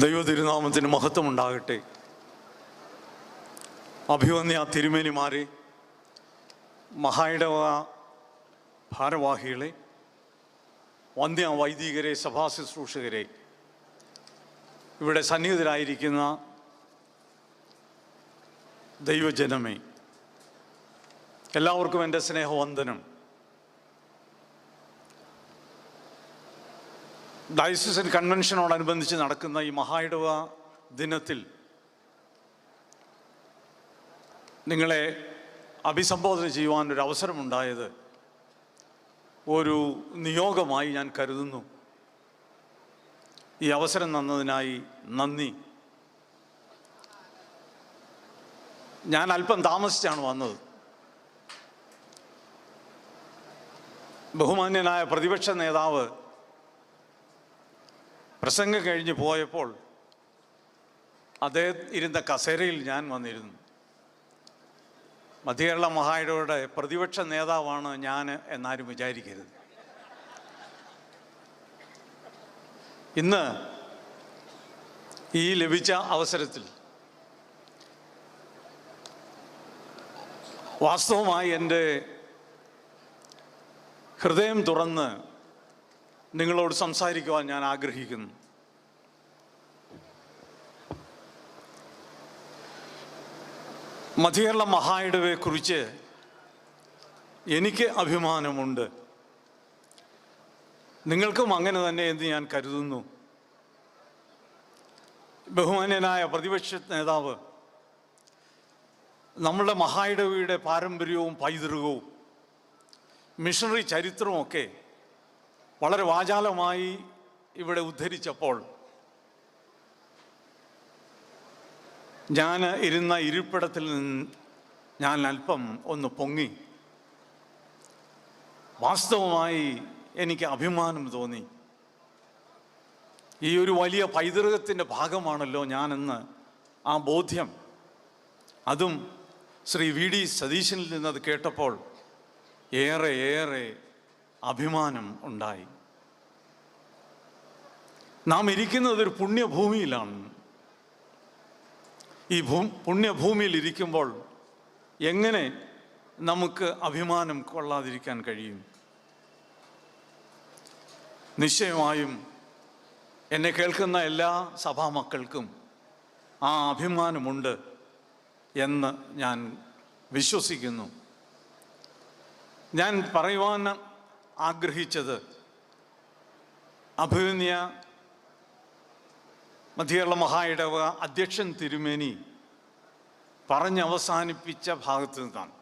ദൈവ തിരുനാമത്തിന് മഹത്വം ഉണ്ടാകട്ടെ. അഭിവന്യ തിരുമേനിമാരെ, മഹായിടവ ഭാരവാഹികളെ, വന്ധ്യ വൈദികരെ, സഭാ ശുശ്രൂഷകരെ, ഇവിടെ സന്നിഹിതരായിരിക്കുന്ന ദൈവജനമേ, എല്ലാവർക്കും എൻ്റെ സ്നേഹവന്ദനം. ഡയസിസൻ കൺവെൻഷനോടനുബന്ധിച്ച് നടക്കുന്ന ഈ മഹായിടവ ദിനത്തിൽ നിങ്ങളെ അഭിസംബോധന ചെയ്യുവാനൊരു അവസരമുണ്ടായത് ഒരു നിയോഗമായി ഞാൻ കരുതുന്നു. ഈ അവസരം തന്നതിനായി നന്ദി. ഞാൻ അല്പം താമസിച്ചാണ് വന്നത്. ബഹുമാന്യനായ പ്രതിപക്ഷ നേതാവ് പ്രസംഗം കഴിഞ്ഞ് പോയപ്പോൾ അദ്ദേഹം ഇരുന്ന കസേരയിൽ ഞാൻ വന്നിരുന്നു. മധ്യകേരള മഹായിടവയുടെ പ്രതിപക്ഷ നേതാവാണ് ഞാൻ എന്നാരും വിചാരിക്കരുത്. ഇന്ന് ഈ ലഭിച്ച അവസരത്തിൽ വാസ്തവമായി എൻ്റെ ഹൃദയം തുറന്ന് നിങ്ങളോട് സംസാരിക്കുവാൻ ഞാൻ ആഗ്രഹിക്കുന്നു. മധ്യകേരള മഹായിടവയെക്കുറിച്ച് എനിക്ക് അഭിമാനമുണ്ട്. നിങ്ങൾക്കും അങ്ങനെ തന്നെ എന്ന് ഞാൻ കരുതുന്നു. ബഹുമാന്യനായ പ്രതിപക്ഷ നേതാവ് നമ്മളുടെ മഹായിടവയുടെ പാരമ്പര്യവും പൈതൃകവും മിഷണറി ചരിത്രവുമൊക്കെ വളരെ വാചാലമായി ഇവിടെ ഉദ്ധരിച്ചപ്പോൾ ഞാൻ ഇരുന്ന ഇരിപ്പിടത്തിൽ നിന്ന് ഞാൻ അല്പം ഒന്ന് പൊങ്ങി. വാസ്തവമായി എനിക്ക് അഭിമാനം തോന്നി. ഈ ഒരു വലിയ പൈതൃകത്തിൻ്റെ ഭാഗമാണല്ലോ ഞാനെന്ന് ആ ബോധ്യം, അതും ശ്രീ വി ഡി സതീശനിൽ നിന്നത് കേട്ടപ്പോൾ ഏറെ അഭിമാനം ഉണ്ടായി. നാം ഇരിക്കുന്നത് ഒരു പുണ്യഭൂമിയിലാണ്. ഈ പുണ്യഭൂമിയിൽ ഇരിക്കുമ്പോൾ എങ്ങനെ നമുക്ക് അഭിമാനം കൊള്ളാതിരിക്കാൻ കഴിയും? നിശ്ചയമായും എന്നെ കേൾക്കുന്ന എല്ലാ സഭാമക്കൾക്കും ആ അഭിമാനമുണ്ട് എന്ന് ഞാൻ വിശ്വസിക്കുന്നു. ഞാൻ പറയുവാൻ ആഗ്രഹിച്ചത് അഭിവന്യ മധ്യകേരള മഹായിടവ അധ്യക്ഷൻ തിരുമേനി പറഞ്ഞവസാനിപ്പിച്ച ഭാഗത്ത് നിന്നാണ്.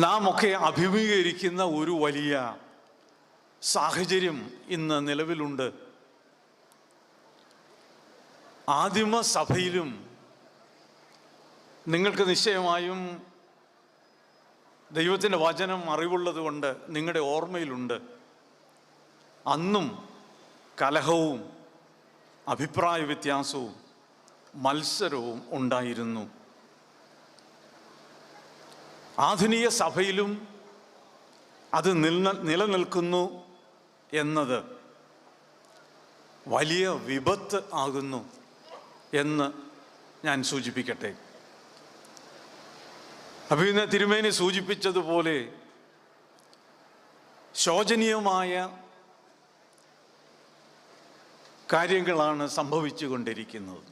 നാം ഒക്കെ അഭിമുഖീകരിക്കുന്ന ഒരു വലിയ സാഹചര്യം ഇന്ന് നിലവിലുണ്ട്. ആദിമസഭയിലും നിങ്ങൾക്ക് നിശ്ചയമായും ദൈവത്തിൻ്റെ വചനം അറിവുള്ളത് കൊണ്ട് നിങ്ങളുടെ ഓർമ്മയിലുണ്ട്, അന്നും കലഹവും അഭിപ്രായ വ്യത്യാസവും മത്സരവും ഉണ്ടായിരുന്നു. ആധുനിക സഭയിലും അത് നിലനിൽക്കുന്നു എന്നത് വലിയ വിപത്ത് ആകുന്നു എന്ന് ഞാൻ സൂചിപ്പിക്കട്ടെ. അഭിനന്ദ തിരുമേനി സൂചിപ്പിച്ചതുപോലെ ശോചനീയമായ കാര്യങ്ങളാണ് സംഭവിച്ചു കൊണ്ടിരിക്കുന്നത്.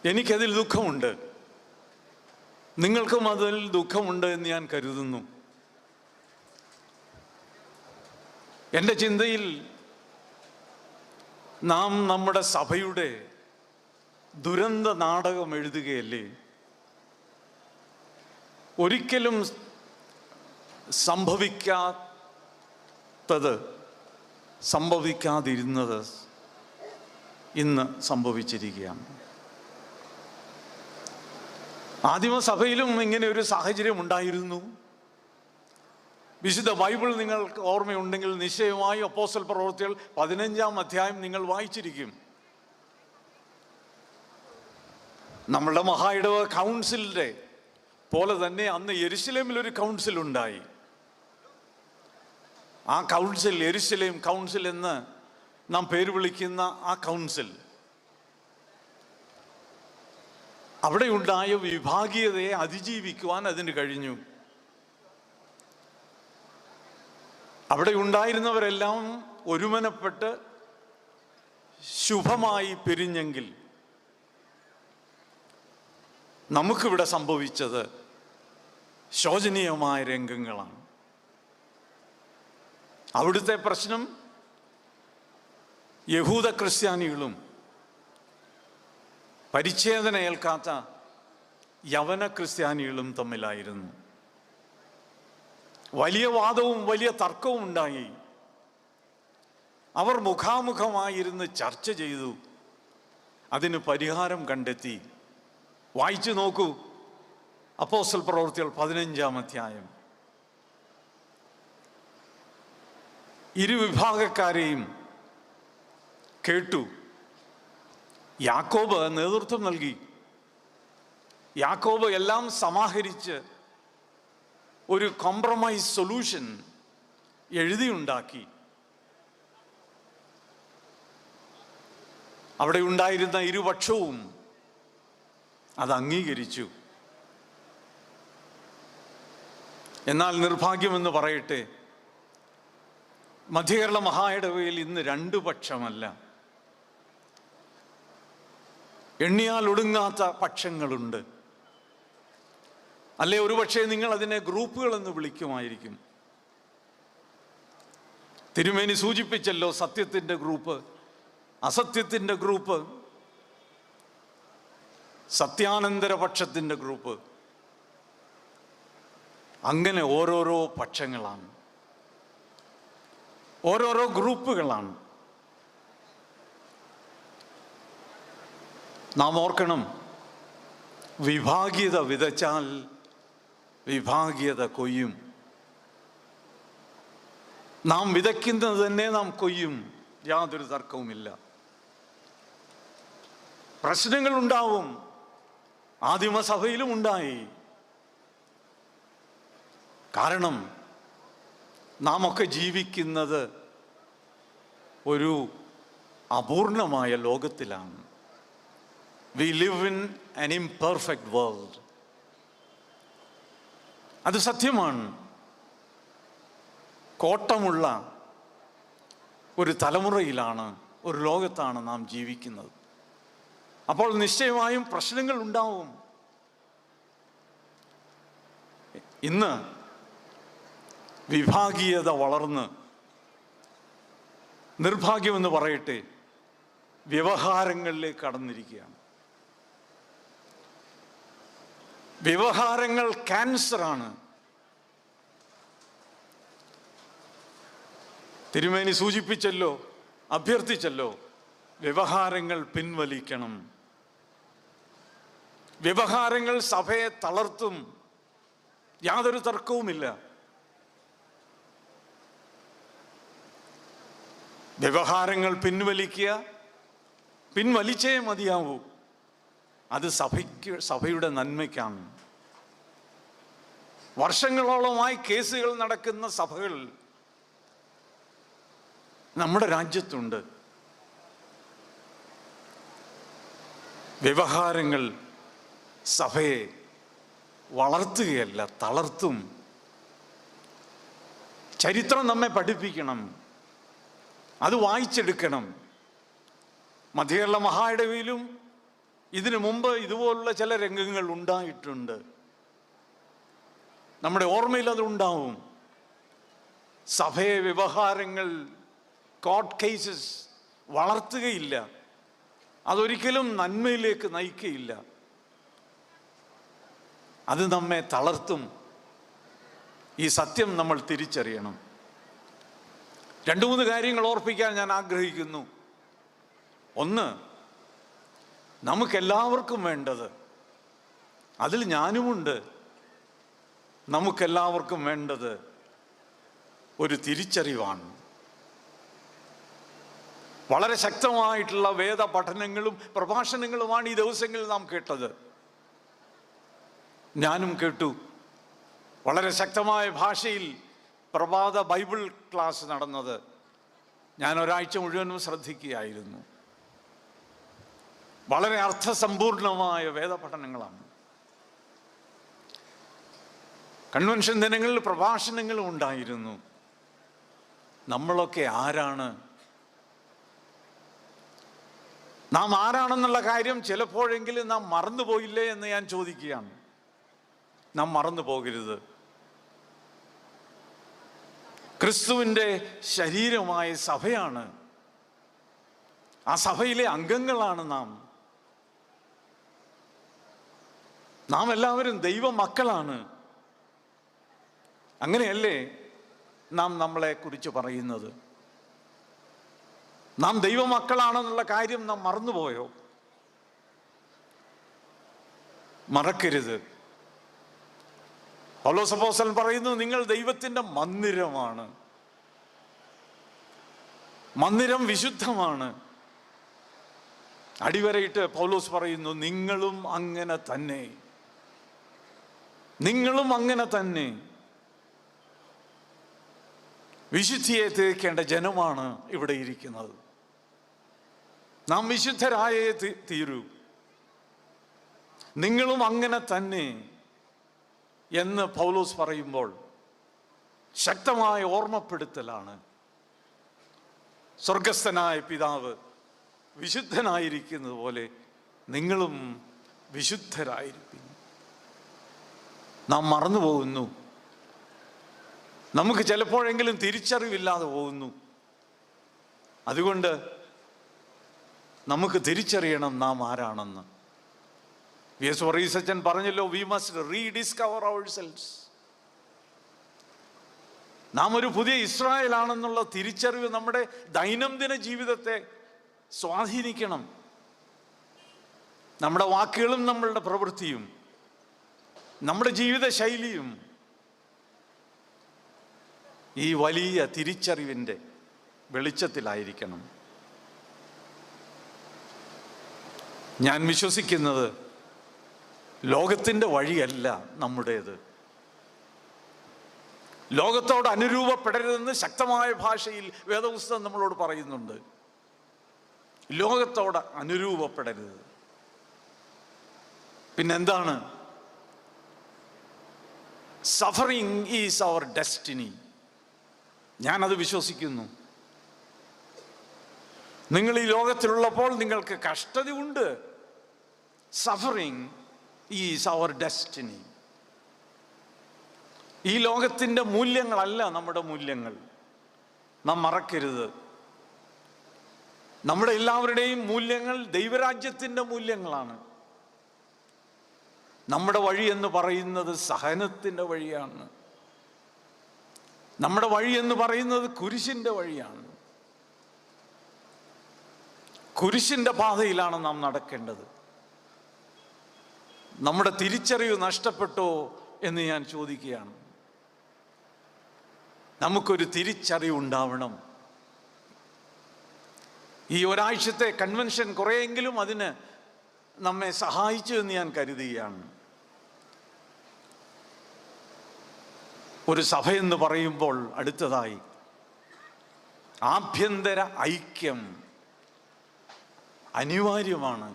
എനിക്കതിൽ ദുഃഖമുണ്ട്, നിങ്ങൾക്കും അതിൽ ദുഃഖമുണ്ട് എന്ന് ഞാൻ കരുതുന്നു. എൻ്റെ ചിന്തയിൽ നാം നമ്മുടെ സഭയുടെ ദുരന്ത നാടകം എഴുതുകയല്ലേ? ഒരിക്കലും സംഭവിക്കാതിരുന്നത് ഇന്ന് സംഭവിച്ചിരിക്കുകയാണ്. ആദിമസഭയിലും ഇങ്ങനെ ഒരു സാഹചര്യം ഉണ്ടായിരുന്നു. വിശുദ്ധ ബൈബിൾ നിങ്ങൾക്ക് ഓർമ്മയുണ്ടെങ്കിൽ നിശ്ചയമായും അപ്പോസ്തല പ്രവൃത്തികൾ 15-ാം അധ്യായം നിങ്ങൾ വായിച്ചിരിക്കും. നമ്മളുടെ മഹായിടവ കൗൺസിലിൻ്റെ പോലെ തന്നെ അന്ന് യെരുശലേമിൽ ഒരു കൗൺസിൽ ഉണ്ടായി. ആ കൗൺസിൽ, യെരുശലേം കൗൺസിൽ എന്ന് നാം പേര് വിളിക്കുന്ന ആ കൗൺസിൽ, അവിടെ ഉണ്ടായ വിഭാഗീയതയെ അതിജീവിക്കുവാൻ അതിന് കഴിഞ്ഞു. അവിടെ ഉണ്ടായിരുന്നവരെല്ലാം ഒരുമനപ്പെട്ട് ശുഭമായി പിരിഞ്ഞെങ്കിൽ നമുക്കിവിടെ സംഭവിച്ചത് ശോചനീയമായ രംഗങ്ങളാണ്. അവിടുത്തെ പ്രശ്നം യഹൂദ ക്രിസ്ത്യാനികളും പരിച്ഛേദന ഏൽക്കാത്ത യവന ക്രിസ്ത്യാനികളും തമ്മിലായിരുന്നു. വലിയ വാദവും വലിയ തർക്കവും ഉണ്ടായി. അവർ മുഖാമുഖമായിരുന്ന് ചർച്ച ചെയ്തു, അതിന് പരിഹാരം കണ്ടെത്തി. വായിച്ചു നോക്കൂ അപ്പോസ്തല പ്രവൃത്തികൾ 15-ാം അധ്യായം. ഇരുവിഭാഗക്കാരെയും കേട്ടു. യാക്കോബ് നേതൃത്വം നൽകി. യാക്കോബ് എല്ലാം സമാഹരിച്ച് ഒരു കോംപ്രമൈസ് സൊല്യൂഷൻ എഴുതിയുണ്ടാക്കി. അവിടെ ഉണ്ടായിരുന്ന ഇരുപക്ഷവും അത് അംഗീകരിച്ചു. എന്നാൽ നിർഭാഗ്യമെന്ന് പറയട്ടെ, മധ്യകേരള മഹായിടവയിൽ ഇന്ന് 2 പക്ഷമല്ല, എണ്ണിയാൽ ഒടുങ്ങാത്ത പക്ഷങ്ങളുണ്ട്. അല്ലെ, ഒരുപക്ഷെ നിങ്ങൾ അതിനെ ഗ്രൂപ്പുകളെന്ന് വിളിക്കുമായിരിക്കും. തിരുമേനി സൂചിപ്പിച്ചല്ലോ, സത്യത്തിൻ്റെ ഗ്രൂപ്പ്, അസത്യത്തിൻ്റെ ഗ്രൂപ്പ്, സത്യാനന്തര പക്ഷത്തിൻ്റെ ഗ്രൂപ്പ്. അങ്ങനെ ഓരോരോ പക്ഷങ്ങളാണ്, ഓരോരോ ഗ്രൂപ്പുകളാണ്. നാം ഓർക്കണം, വിഭാഗീയത വിതച്ചാൽ വിഭാഗീയത കൊയ്യും. നാം വിതയ്ക്കുന്നത് തന്നെ നാം കൊയ്യും, യാതൊരു തർക്കവുമില്ല. പ്രശ്നങ്ങൾ ഉണ്ടാവും, ആദിമസഭയിലും ഉണ്ടായി. കാരണം നാം ഒക്കെ ജീവിക്കുന്നത് ഒരു അപൂർണമായ ലോകത്തിലാണ്. We live in an imperfect world. അത് സത്യമാണ്. കോട്ടമുള്ള ഒരു തലമുറയിലാണ്, ഒരു ലോകത്താണ് നാം ജീവിക്കുന്നത്. അപ്പോൾ നിശ്ചയമായും പ്രശ്നങ്ങൾ ഉണ്ടാവും. ഇന്ന് വിഭാഗീയത വളർന്ന്, നിർഭാഗ്യമെന്ന് പറയട്ടെ, വ്യവഹാരങ്ങളിലേക്ക് കടന്നിരിക്കുകയാണ്. വ്യവഹാരങ്ങൾ ക്യാൻസറാണ്. തിരുമേനി സൂചിപ്പിച്ചല്ലോ, അഭ്യർത്ഥിച്ചല്ലോ, വ്യവഹാരങ്ങൾ പിൻവലിക്കണം. വ്യവഹാരങ്ങൾ സഭയെ തളർത്തും, യാതൊരു തർക്കവുമില്ല. വ്യവഹാരങ്ങൾ പിൻവലിക്കുക, പിൻവലിച്ചേ മതിയാവൂ. അത് സഭയുടെ നന്മയ്ക്കാണ്. വർഷങ്ങളോളമായി കേസുകൾ നടക്കുന്ന സഭകൾ നമ്മുടെ രാജ്യത്തുണ്ട്. വ്യവഹാരങ്ങൾ സഭയെ വളർത്തുകയല്ല, തളർത്തും. ചരിത്രം നമ്മെ പഠിപ്പിക്കണം, അത് വായിച്ചെടുക്കണം. മധ്യകേരള മഹായിടവയിലും ഇതിനു മുമ്പ് ഇതുപോലുള്ള ചില രംഗങ്ങൾ ഉണ്ടായിട്ടുണ്ട്. നമ്മുടെ ഓർമ്മയിൽ അത് ഉണ്ടാവും. സഭയെ വ്യവഹാരങ്ങൾ, കോർട്ട് കേസസ് വളർത്തുകയില്ല, അതൊരിക്കലും നന്മയിലേക്ക് നയിക്കുകയില്ല. അത് നമ്മെ തളർത്തും. ഈ സത്യം നമ്മൾ തിരിച്ചറിയണം. 2-3 കാര്യങ്ങൾ ഓർപ്പിക്കാൻ ഞാൻ ആഗ്രഹിക്കുന്നു. ഒന്ന്, നമുക്കെല്ലാവർക്കും വേണ്ടത്, അതിൽ ഞാനുമുണ്ട്, നമുക്കെല്ലാവർക്കും വേണ്ടത് ഒരു തിരിച്ചറിവാണ്. വളരെ ശക്തമായിട്ടുള്ള വേദ പഠനങ്ങളും പ്രഭാഷണങ്ങളുമാണ് ഈ ദിവസങ്ങളിൽ നാം കേട്ടത്. ഞാനും കേട്ടു. വളരെ ശക്തമായ ഭാഷയിൽ പ്രഭാത ബൈബിൾ ക്ലാസ് നടന്നത്. ഞാൻ ഒരാഴ്ച മുഴുവനും ശ്രദ്ധിക്കുകയായിരുന്നു. വളരെ അർത്ഥസമ്പൂർണമായ വേദപഠനങ്ങളാണ്. കൺവെൻഷൻ ദിനങ്ങളിൽ പ്രഭാഷണങ്ങളും ഉണ്ടായിരുന്നു. നമ്മളൊക്കെ ആരാണ്? നാം ആരാണെന്നുള്ള കാര്യം ചിലപ്പോഴെങ്കിലും നാം മറന്നുപോയില്ലേ എന്ന് ഞാൻ ചോദിക്കുകയാണ്. നാം മറന്നു പോകരുത്. ക്രിസ്തുവിൻ്റെ ശരീരമായ സഭയാണ്. ആ സഭയിലെ അംഗങ്ങളാണ് നാം. നാം എല്ലാവരും ദൈവ മക്കളാണ്. അങ്ങനെയല്ലേ നാം നമ്മളെ കുറിച്ച് പറയുന്നത്? നാം ദൈവമക്കളാണെന്നുള്ള കാര്യം നാം മറന്നുപോയോ? മറക്കരുത്. പൗലോസ് അപ്പോസ്തലൻ പറയുന്നു, നിങ്ങൾ ദൈവത്തിൻ്റെ മന്ദിരമാണ്. മന്ദിരം വിശുദ്ധമാണ്. അടിവരയിട്ട് പൗലോസ് പറയുന്നു, നിങ്ങളും അങ്ങനെ തന്നെ. നിങ്ങളും അങ്ങനെ തന്നെ. വിശുദ്ധിയെ തീർക്കേണ്ട ജനമാണ് ഇവിടെ ഇരിക്കുന്നത്. നാം വിശുദ്ധരായേ തീരൂ. നിങ്ങളും അങ്ങനെ തന്നെ എന്ന് പൗലോസ് പറയുമ്പോൾ ശക്തമായ ഓർമ്മപ്പെടുത്തലാണ്. സ്വർഗസ്ഥനായ പിതാവ് വിശുദ്ധനായിരിക്കുന്നത് പോലെ നിങ്ങളും വിശുദ്ധരായിരിക്കും. നാം മറന്നുപോകുന്നു. നമുക്ക് ചിലപ്പോഴെങ്കിലും തിരിച്ചറിവില്ലാതെ പോകുന്നു. അതുകൊണ്ട് നമുക്ക് തിരിച്ചറിയണം നാം ആരാണെന്ന്. വി.എസ്. വർഗീസച്ചൻ പറഞ്ഞല്ലോ, വി മസ്റ്റ് റീഡിസ്കവർ അവർസെൽവ്സ്. നാം ഒരു പുതിയ ഇസ്രായേൽ ആണെന്നുള്ള തിരിച്ചറിവ് നമ്മുടെ ദൈനംദിന ജീവിതത്തെ സ്വാധീനിക്കണം. നമ്മുടെ വാക്കുകളും നമ്മളുടെ പ്രവൃത്തിയും നമ്മുടെ ജീവിത ശൈലിയും ഈ വലിയ തിരിച്ചറിവിൻ്റെ വെളിച്ചത്തിലായിരിക്കണം. ഞാൻ വിശ്വസിക്കുന്നത് ലോകത്തിൻ്റെ വഴിയല്ല നമ്മുടേത്. ലോകത്തോട് അനുരൂപപ്പെടരുതെന്ന് ശക്തമായ ഭാഷയിൽ വേദപുസ്തകം നമ്മളോട് പറയുന്നുണ്ട്. ലോകത്തോട് അനുരൂപപ്പെടരുത്. പിന്നെന്താണ്? Suffering is our destiny. ഞാനത് വിശ്വസിക്കുന്നു. നിങ്ങൾ ഈ ലോകത്തിലുള്ളപ്പോൾ നിങ്ങൾക്ക് കഷ്ടതയുണ്ട്. Suffering is our destiny. ഈ ലോകത്തിൻ്റെ മൂല്യങ്ങളല്ല നമ്മുടെ മൂല്യങ്ങൾ. നാം മറക്കരുത്. നമ്മുടെ എല്ലാവരുടെയും മൂല്യങ്ങൾ ദൈവരാജ്യത്തിൻ്റെ മൂല്യങ്ങളാണ്. നമ്മുടെ വഴി എന്ന് പറയുന്നത് സഹനത്തിൻ്റെ വഴിയാണ്. നമ്മുടെ വഴി എന്ന് പറയുന്നത് കുരിശിൻ്റെ വഴിയാണ്. കുരിശിൻ്റെ പാതയിലാണ് നാം നടക്കേണ്ടത്. നമ്മുടെ തിരിച്ചറിവ് നഷ്ടപ്പെട്ടോ എന്ന് ഞാൻ ചോദിക്കുകയാണ്. നമുക്കൊരു തിരിച്ചറിവുണ്ടാവണം. ഈ ഒരാഴ്ചത്തെ കൺവെൻഷൻ കുറേയെങ്കിലും അതിന് നമ്മെ സഹായിച്ചു എന്ന് ഞാൻ കരുതുകയാണ്. ഒരു സഭയെന്ന് പറയുമ്പോൾ അടുത്തതായി ആഭ്യന്തര ഐക്യം അനിവാര്യമാണ്.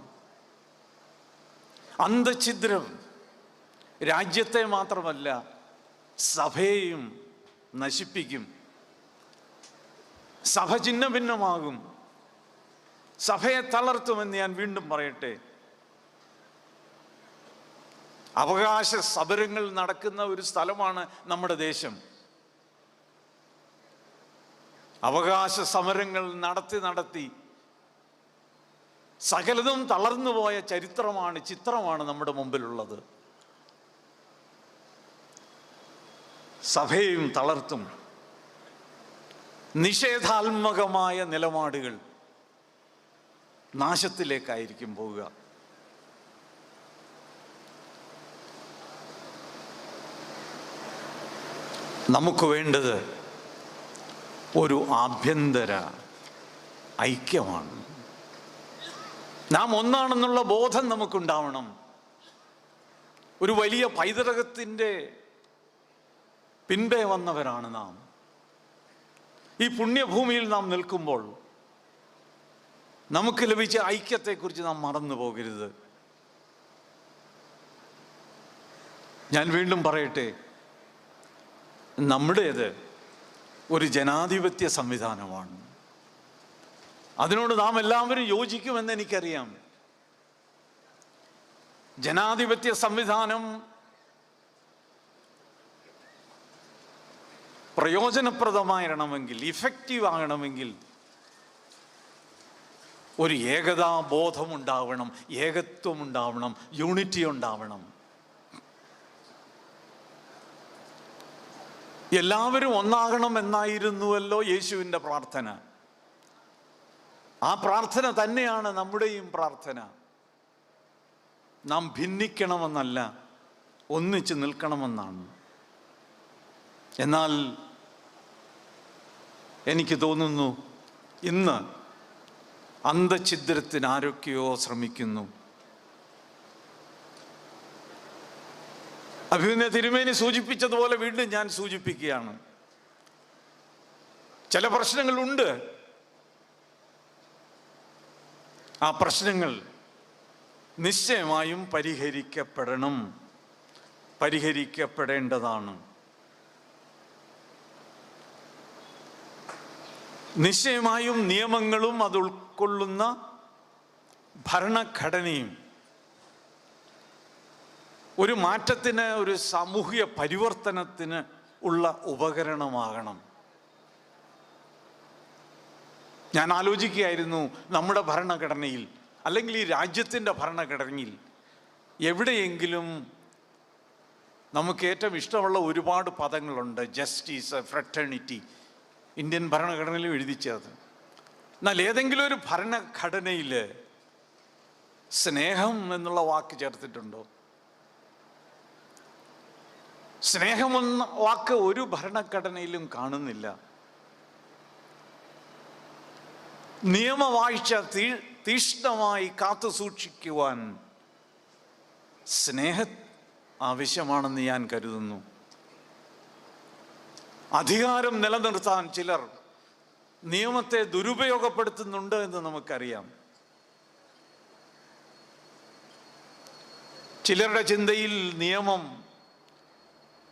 അന്തഛിദ്രം രാജ്യത്തെ മാത്രമല്ല സഭയെയും നശിപ്പിക്കും. സഭ ഛിന്ന ഭിന്നമാകും. സഭയെ തളർത്തുമെന്ന് ഞാൻ വീണ്ടും പറയട്ടെ. അവകാശ സമരങ്ങൾ നടക്കുന്ന ഒരു സ്ഥലമാണ് നമ്മുടെ ദേശം. അവകാശ സമരങ്ങൾ നടത്തി സകലതും തളർന്നുപോയ ചിത്രമാണ് നമ്മുടെ മുമ്പിലുള്ളത്. സഭയും തളർത്തും. നിഷേധാത്മകമായ നിലപാടുകൾ നാശത്തിലേക്കായിരിക്കും പോവുക. നമുക്ക് വേണ്ടത് ഒരു ആഭ്യന്തര ഐക്യമാണ്. നാം ഒന്നാണെന്നുള്ള ബോധം നമുക്കുണ്ടാവണം. ഒരു വലിയ പൈതൃകത്തിൻ്റെ പിൻപേ വന്നവരാണ് നാം. ഈ പുണ്യഭൂമിയിൽ നാം നിൽക്കുമ്പോൾ നമുക്ക് ലഭിച്ച ഐക്യത്തെക്കുറിച്ച് നാം മറന്നു പോകരുത്. ഞാൻ വീണ്ടും പറയട്ടെ, നമ്മുടേത് ഒരു ജനാധിപത്യ സംവിധാനമാണ്. അതിനോട് നാം എല്ലാവരും യോജിക്കുമെന്ന് എനിക്കറിയാം. ജനാധിപത്യ സംവിധാനം പ്രയോജനപ്രദമാകണമെങ്കിൽ, ഇഫക്റ്റീവ് ആകണമെങ്കിൽ ഒരു ഏകതാ ബോധമുണ്ടാവണം, ഏകത്വം ഉണ്ടാവണം, യൂണിറ്റി ഉണ്ടാവണം. എല്ലാവരും ഒന്നാകണം എന്നായിരുന്നുവല്ലോ യേശുവിൻ്റെ പ്രാർത്ഥന. ആ പ്രാർത്ഥന തന്നെയാണ് നമ്മുടെയും പ്രാർത്ഥന. നാം ഭിന്നിക്കണമെന്നല്ല, ഒന്നിച്ച് നിൽക്കണമെന്നാണ്. എന്നാൽ എനിക്ക് തോന്നുന്നു ഇന്ന് അന്തഛിദ്രത്തിന് ആരൊക്കെയോ ശ്രമിക്കുന്നു. അഭിനന്ദ തിരുമേനി സൂചിപ്പിച്ചതുപോലെ വീണ്ടും ഞാൻ സൂചിപ്പിക്കുകയാണ്. ചില പ്രശ്നങ്ങളുണ്ട്. ആ പ്രശ്നങ്ങൾ നിശ്ചയമായും പരിഹരിക്കപ്പെടേണ്ടതാണ്. നിശ്ചയമായും നിയമങ്ങളും അത് ഉൾക്കൊള്ളുന്ന ഭരണഘടനയും ഒരു മാറ്റത്തിന്, ഒരു സാമൂഹിക പരിവർത്തനത്തിന് ഉള്ള ഉപകരണമാകണം. ഞാൻ ആലോചിക്കുകയായിരുന്നു, നമ്മുടെ ഭരണഘടനയിൽ അല്ലെങ്കിൽ ഈ രാജ്യത്തിൻ്റെ ഭരണഘടനയിൽ എവിടെയെങ്കിലും നമുക്ക് ഏറ്റവും ഇഷ്ടമുള്ള ഒരുപാട് പദങ്ങളുണ്ട്. ജസ്റ്റിസ്, ഫ്രറ്റേണിറ്റി, ഇന്ത്യൻ ഭരണഘടനയിലും എഴുതിച്ചത്. എന്നാൽ ഏതെങ്കിലും ഒരു ഭരണഘടനയിൽ സ്നേഹം എന്നുള്ള വാക്ക് ചേർത്തിട്ടുണ്ടോ? സ്നേഹമെന്ന വാക്ക് ഒരു ഭരണഘടനയിലും കാണുന്നില്ല. നിയമവാഴ്ച തീഷ്ണമായി കാത്തു സൂക്ഷിക്കുവാൻ സ്നേഹം ആവശ്യമാണെന്ന് ഞാൻ കരുതുന്നു. അധികാരം നിലനിർത്താൻ ചിലർ നിയമത്തെ ദുരുപയോഗപ്പെടുത്തുന്നുണ്ട് എന്ന് നമുക്കറിയാം. ചിലരുടെ ചിന്തയിൽ നിയമം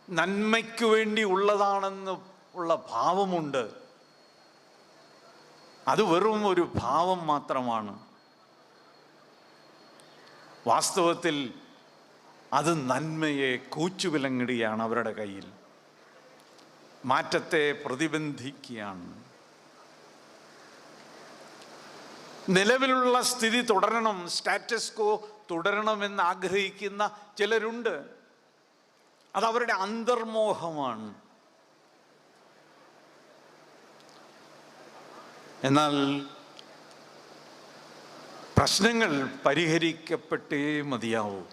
നന്മയ്ക്കു വേണ്ടി ഉള്ളതാണെന്ന് ഉള്ള ഭാവമുണ്ട്. അത് വെറും ഒരു ഭാവം മാത്രമാണ്. വാസ്തവത്തിൽ അത് നന്മയെ കൂച്ചുവിലങ്ങിടുകയാണ് അവരുടെ കയ്യിൽ. മാറ്റത്തെ പ്രതിബന്ധിക്കുകയാണ്. നിലവിലുള്ള സ്ഥിതി തുടരണം, സ്റ്റാറ്റസ് കോ തുടരണമെന്ന് ആഗ്രഹിക്കുന്ന ചിലരുണ്ട്. അതവരുടെ അന്തർമോഹമാണ്. എന്നാൽ പ്രശ്നങ്ങൾ പരിഹരിക്കപ്പെട്ടേ മതിയാവൂ.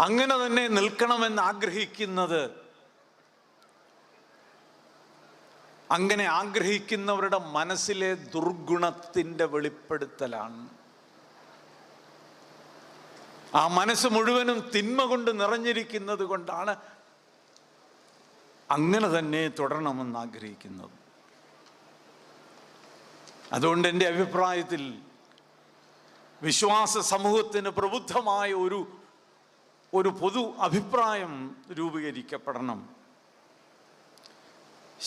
അങ്ങനെ തന്നെ നിൽക്കണമെന്ന് ആഗ്രഹിക്കുന്നത്, അങ്ങനെ ആഗ്രഹിക്കുന്നവരുടെ മനസ്സിലെ ദുർഗുണത്തിൻ്റെ വെളിപ്പെടുത്തലാണ്. ആ മനസ്സ് മുഴുവനും തിന്മ കൊണ്ട് നിറഞ്ഞിരിക്കുന്നത് കൊണ്ടാണ് അങ്ങനെ തന്നെ തുടരണമെന്ന് ആഗ്രഹിക്കുന്നത്. അതുകൊണ്ട് എൻ്റെ അഭിപ്രായത്തിൽ വിശ്വാസ സമൂഹത്തിന് പ്രബുദ്ധമായ ഒരു പൊതു അഭിപ്രായം രൂപീകരിക്കപ്പെടണം.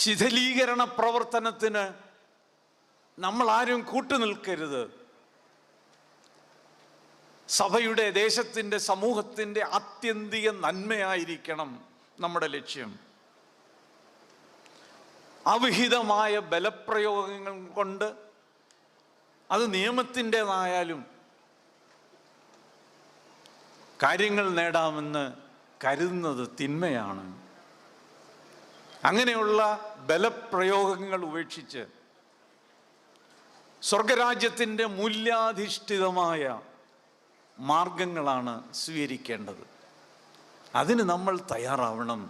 ശിഥിലീകരണ പ്രവർത്തനത്തിന് നമ്മൾ ആരും കൂട്ടുനിൽക്കരുത്. സഭയുടെ, ദേശത്തിൻ്റെ, സമൂഹത്തിൻ്റെ ആത്യന്തിക നന്മയായിരിക്കണം നമ്മുടെ ലക്ഷ്യം. അവിഹിതമായ ബലപ്രയോഗങ്ങൾ കൊണ്ട്, അത് നിയമത്തിൻ്റെതായാലും, കാര്യങ്ങൾ നേടാമെന്ന് കരുതുന്നത് തിന്മയാണ്. അങ്ങനെയുള്ള ബലപ്രയോഗങ്ങൾ ഉപേക്ഷിച്ച് സ്വർഗരാജ്യത്തിൻ്റെ മൂല്യാധിഷ്ഠിതമായ മാർഗങ്ങളാണ് സ്വീകരിക്കേണ്ടത്. അതിന് നമ്മൾ തയ്യാറാവണം.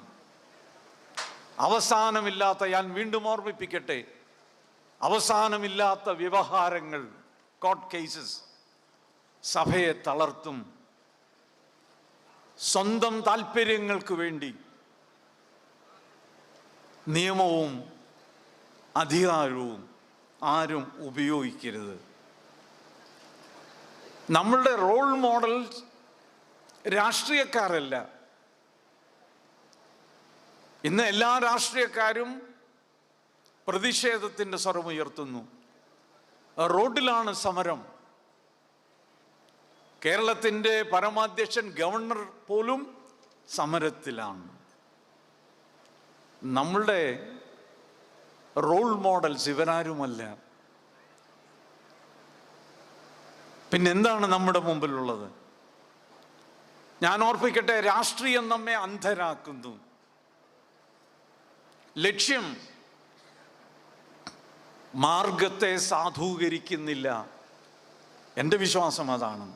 അവസാനമില്ലാത്ത, ഞാൻ വീണ്ടും ഓർമ്മിപ്പിക്കട്ടെ, അവസാനമില്ലാത്ത വ്യവഹാരങ്ങൾ, കോർട്ട് കേസസ് സഭയെ തളർത്തും. സ്വന്തം താല്പര്യങ്ങൾക്ക് വേണ്ടി നിയമവും അധികാരവും ആരും ഉപയോഗിക്കരുത്. നമ്മളുടെ റോൾ മോഡൽ രാഷ്ട്രീയക്കാരല്ല. ഇന്ന് എല്ലാ രാഷ്ട്രീയക്കാരും പ്രതിഷേധത്തിൻ്റെ സ്വരമുയർത്തുന്നു. റോഡിലാണ് സമരം. കേരളത്തിൻ്റെ പരമാധ്യക്ഷൻ ഗവർണർ പോലും സമരത്തിലാണ്. നമ്മളുടെ റോൾ മോഡൽസ് ഇവരാരുമല്ല. പിന്നെന്താണ് നമ്മുടെ മുമ്പിലുള്ളത്? ഞാൻ ഓർപ്പിക്കട്ടെ, രാഷ്ട്രീയം നമ്മെ അന്ധരാക്കുന്നു. ലക്ഷ്യം മാർഗത്തെ സാധൂകരിക്കുന്നില്ല. എൻ്റെ വിശ്വാസം അതാണ്.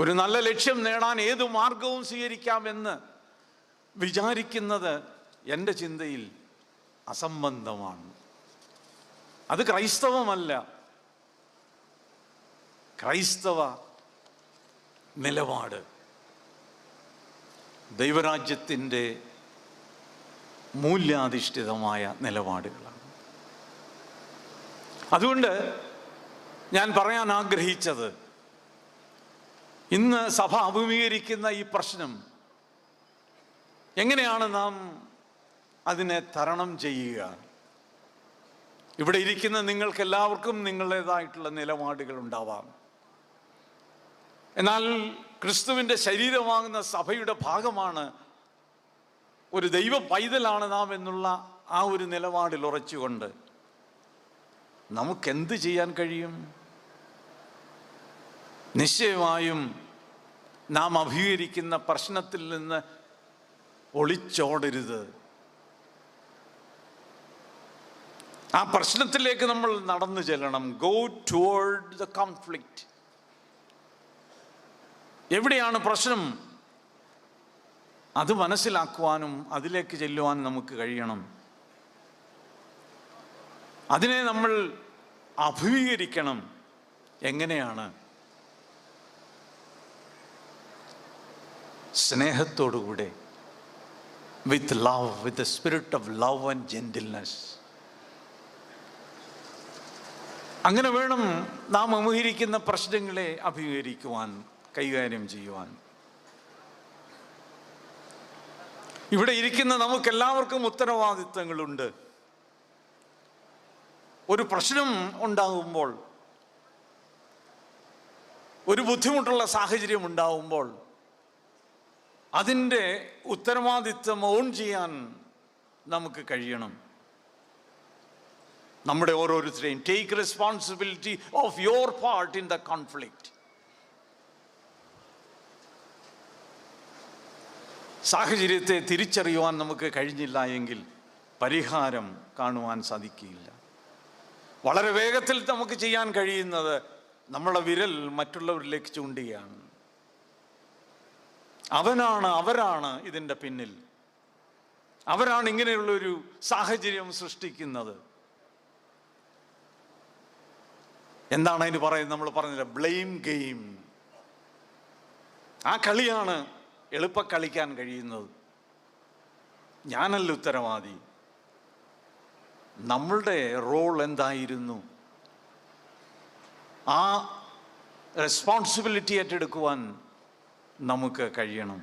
ഒരു നല്ല ലക്ഷ്യം നേടാൻ ഏതു മാർഗവും സ്വീകരിക്കാമെന്ന് വിചാരിക്കുന്നത് എൻ്റെ ചിന്തയിൽ അസംബന്ധമാണ്. അത് ക്രൈസ്തവമല്ല. ക്രൈസ്തവ നിലപാട് ദൈവരാജ്യത്തിൻ്റെ മൂല്യാധിഷ്ഠിതമായ നിലപാടുകളാണ്. അതുകൊണ്ട് ഞാൻ പറയാൻ ആഗ്രഹിച്ചത്, ഇന്ന് സഭ അഭിമുഖീകരിക്കുന്ന ഈ പ്രശ്നം എങ്ങനെയാണ് നാം അതിനെ തരണം ചെയ്യുക? ഇവിടെ ഇരിക്കുന്ന നിങ്ങൾക്കെല്ലാവർക്കും നിങ്ങളുടേതായിട്ടുള്ള നിലപാടുകൾ ഉണ്ടാവാം. എന്നാൽ ക്രിസ്തുവിൻ്റെ ശരീരമാകുന്ന സഭയുടെ ഭാഗമാണ്, ഒരു ദൈവ പൈതലാണ് നാം എന്നുള്ള ആ ഒരു നിലപാടിൽ ഉറച്ചുകൊണ്ട് നമുക്കെന്ത് ചെയ്യാൻ കഴിയും? നിശ്ചയമായും നാം അഭിമുഖീകരിക്കുന്ന പ്രശ്നത്തിൽ നിന്ന് ഒളിച്ചോടരുത്. ആ പ്രശ്നത്തിലേക്ക് നമ്മൾ നടന്നു ചെല്ലണം. Go toward the conflict. എവിടെയാണ് പ്രശ്നം, അത് മനസ്സിലാക്കുവാനും അതിലേക്ക് ചെല്ലുവാനും നമുക്ക് കഴിയണം. അതിനെ നമ്മൾ അഭിമുഖീകരിക്കണം. എങ്ങനെയാണ്? സ്നേഹത്തോടുകൂടെ, with love, with a spirit of love and gentleness. അങ്ങനെ വേണം നാം അഭിമുഖീകരിക്കുന്ന പ്രശ്നങ്ങളെ അഭിമുഖീകരിക്കുവാൻ, കൈകാര്യം ചെയ്യുവാൻ. ഇവിടെ ഇരിക്കുന്ന നമുക്കെല്ലാവർക്കും ഉത്തരവാദിത്തങ്ങളുണ്ട്. ഒരു പ്രശ്നം ഉണ്ടാകുമ്പോൾ, ഒരു ബുദ്ധിമുട്ടുള്ള സാഹചര്യം ഉണ്ടാകുമ്പോൾ അതിൻ്റെ ഉത്തരവാദിത്തം ഓൺ ചെയ്യാൻ നമുക്ക് കഴിയണം. നമ്മുടെ ഓരോരുത്തരെയും take responsibility of your part in the conflict. സാഹചര്യത്തെ തിരിച്ചറിയുവാൻ നമുക്ക് കഴിഞ്ഞില്ല എങ്കിൽ പരിഹാരം കാണുവാൻ സാധിക്കില്ല. വളരെ വേഗത്തിൽ നമുക്ക് ചെയ്യാൻ കഴിയുന്നത് നമ്മളെ വിരൽ മറ്റുള്ളവരിലേക്ക് ചൂണ്ടുകയാണ്. അവരാണ് ഇതിൻ്റെ പിന്നിൽ. അവരാണ് ഇങ്ങനെയുള്ളൊരു സാഹചര്യം സൃഷ്ടിക്കുന്നത്. എന്താണ് അതിന് പറയുന്നത്? നമ്മൾ പറഞ്ഞില്ല, ബ്ലെയിം ഗെയിം. ആ കളിയാണ് എളുപ്പ കളിക്കാൻ കഴിയുന്നത്. ഞാനല്ല ഉത്തരവാദി. നമ്മളുടെ റോൾ എന്തായിരുന്നു? ആ റെസ്പോൺസിബിലിറ്റി ഏറ്റെടുക്കുവാൻ നമുക്ക് കഴിയണം.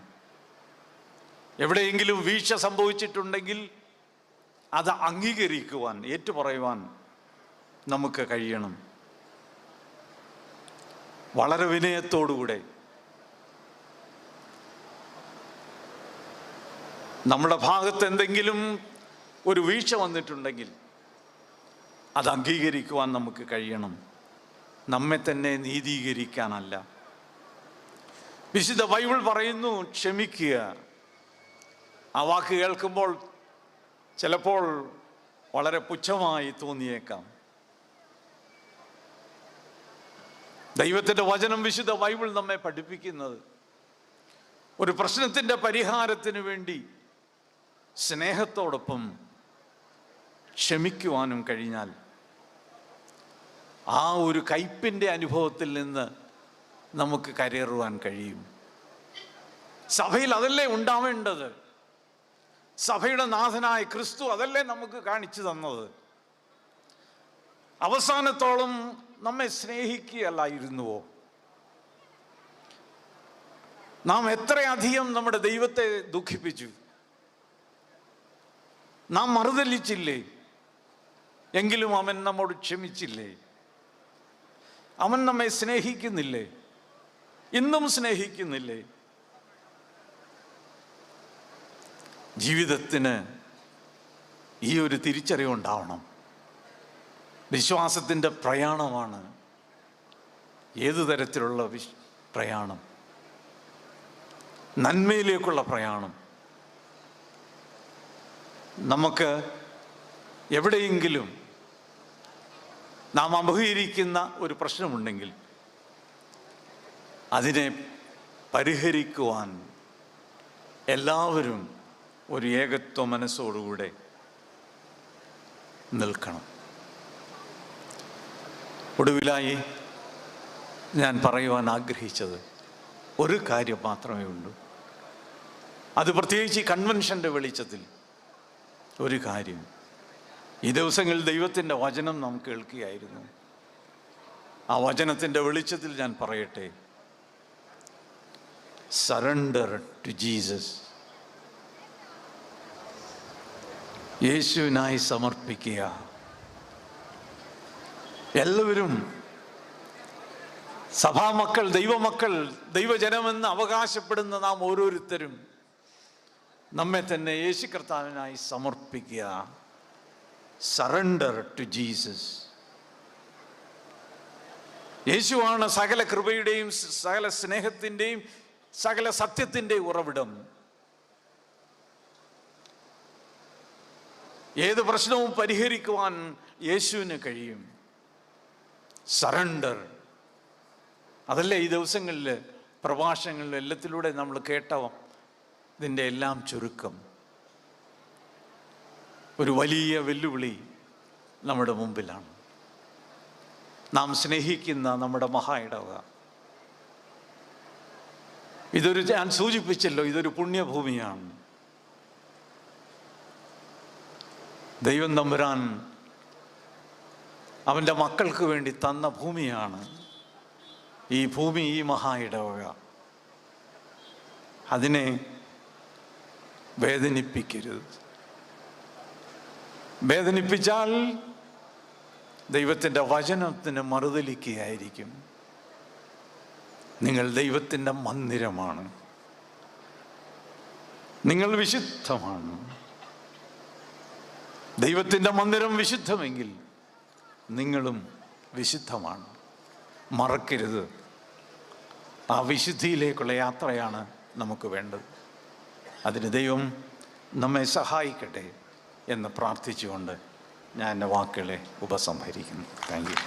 എവിടെയെങ്കിലും വീഴ്ച സംഭവിച്ചിട്ടുണ്ടെങ്കിൽ അത് അംഗീകരിക്കുവാൻ, ഏറ്റുപറയുവാൻ നമുക്ക് കഴിയണം. വളരെ വിനയത്തോടുകൂടെ നമ്മുടെ ഭാഗത്ത് എന്തെങ്കിലും ഒരു വീഴ്ച വന്നിട്ടുണ്ടെങ്കിൽ അത് അംഗീകരിക്കുവാൻ നമുക്ക് കഴിയണം. നമ്മെ തന്നെ നീതീകരിക്കാനല്ല. വിശുദ്ധ ബൈബിൾ പറയുന്നു, ക്ഷമിക്കുക. ആ വാക്ക് കേൾക്കുമ്പോൾ ചിലപ്പോൾ വളരെ പുച്ഛമായി തോന്നിയേക്കാം. ദൈവത്തിൻ്റെ വചനം, വിശുദ്ധ ബൈബിൾ നമ്മെ പഠിപ്പിക്കുന്നത്, ഒരു പ്രശ്നത്തിൻ്റെ പരിഹാരത്തിന് വേണ്ടി സ്നേഹത്തോടൊപ്പം ക്ഷമിക്കുവാനും കഴിഞ്ഞാൽ ആ ഒരു കയ്പിൻ്റെ അനുഭവത്തിൽ നിന്ന് നമുക്ക് കരയേറുവാൻ കഴിയും. സഭയിൽ അതല്ലേ ഉണ്ടാവേണ്ടത്. സഭയുടെ നാഥനായ ക്രിസ്തു അതല്ലേ നമുക്ക് കാണിച്ചു തന്നത്. അവസാനത്തോളം നമ്മെ സ്നേഹിക്കുകയല്ലായിരുന്നുവോ? നാം എത്രയധികം നമ്മുടെ ദൈവത്തെ ദുഃഖിപ്പിച്ചു. നാം മറുതലിച്ചില്ലേ? എങ്കിലും അവൻ നമ്മോട് ക്ഷമിച്ചില്ലേ? അവൻ നമ്മെ സ്നേഹിക്കുന്നില്ലേ? ഇന്നും സ്നേഹിക്കുന്നില്ലേ? ജീവിതത്തിന് ഈ ഒരു തിരിച്ചറിവുണ്ടാവണം. വിശ്വാസത്തിൻ്റെ പ്രയാണമാണ് ഏതു തരത്തിലുള്ള പ്രയാണം? നന്മയിലേക്കുള്ള പ്രയാണം. നമുക്ക് എവിടെയെങ്കിലും നാം അഭിമുഖീകരിക്കുന്ന ഒരു പ്രശ്നമുണ്ടെങ്കിൽ അതിനെ പരിഹരിക്കുവാൻ എല്ലാവരും ഒരു ഏകത്വ മനസ്സോടുകൂടെ നിൽക്കണം. ഒടുവിലായി ഞാൻ പറയുവാൻ ആഗ്രഹിച്ചത് ഒരു കാര്യം മാത്രമേ ഉള്ളൂ. അത് പ്രത്യേകിച്ച് ഈ കൺവെൻഷൻ്റെ വെളിച്ചത്തിൽ ഒരു കാര്യം. ഈ ദിവസങ്ങളിൽ ദൈവത്തിൻ്റെ വചനം നാം കേൾക്കുകയായിരുന്നു. ആ വചനത്തിൻ്റെ വെളിച്ചത്തിൽ ഞാൻ പറയട്ടെ, സറണ്ടർ ടു ജീസസ്. യേശുവിനായി സമർപ്പിക്കുക. എല്ലാവരും സഭാമക്കൾ, ദൈവമക്കൾ, ദൈവജനമെന്ന് അവകാശപ്പെടുന്ന നാം ഓരോരുത്തരും നമ്മെ തന്നെ യേശു കർത്താവിനായി സമർപ്പിക്കുക. Surrender to Jesus. യേശുവാണ് സകല കൃപയുടെയും സകല സ്നേഹത്തിൻ്റെയും സകല സത്യത്തിൻ്റെയും ഉറവിടം. ഏത് പ്രശ്നവും പരിഹരിക്കുവാൻ യേശുവിന് കഴിയും. സറണ്ടർ. അതല്ലേ ഈ ദിവസങ്ങളിൽ പ്രഭാഷണങ്ങളിൽ എല്ലാത്തിലൂടെ നമ്മൾ കേട്ട ഇതിൻ്റെ എല്ലാം ചുരുക്കം. ഒരു വലിയ വെല്ലുവിളി നമ്മുടെ മുമ്പിലാണ്. നാം സ്നേഹിക്കുന്ന നമ്മുടെ മഹാ ഇടവക, ഞാൻ സൂചിപ്പിച്ചല്ലോ, ഇതൊരു പുണ്യഭൂമിയാണ്. ദൈവം തമ്പുരാൻ അവൻ്റെ മക്കൾക്ക് വേണ്ടി തന്ന ഭൂമിയാണ് ഈ ഭൂമി, ഈ മഹാ ഇടവക. അതിനെ വേദനിപ്പിക്കരുത്. വേദനിപ്പിച്ചാൽ ദൈവത്തിൻ്റെ വചനത്തിന് മറുതലിക്കുകയായിരിക്കും. നിങ്ങൾ ദൈവത്തിൻ്റെ മന്ദിരമാണ്. നിങ്ങൾ വിശുദ്ധമാണ്. ദൈവത്തിൻ്റെ മന്ദിരം വിശുദ്ധമെങ്കിൽ നിങ്ങളും വിശുദ്ധമാണ്. മറക്കരുത്. ആ വിശുദ്ധിയിലേക്കുള്ള യാത്രയാണ് നമുക്ക് വേണ്ടത്. അതിന് ദൈവം നമ്മെ സഹായിക്കട്ടെ എന്ന് പ്രാർത്ഥിച്ചുകൊണ്ട് ഞാൻ എൻ്റെ വാക്കുകളെ ഉപസംഹരിക്കുന്നു. Thank you.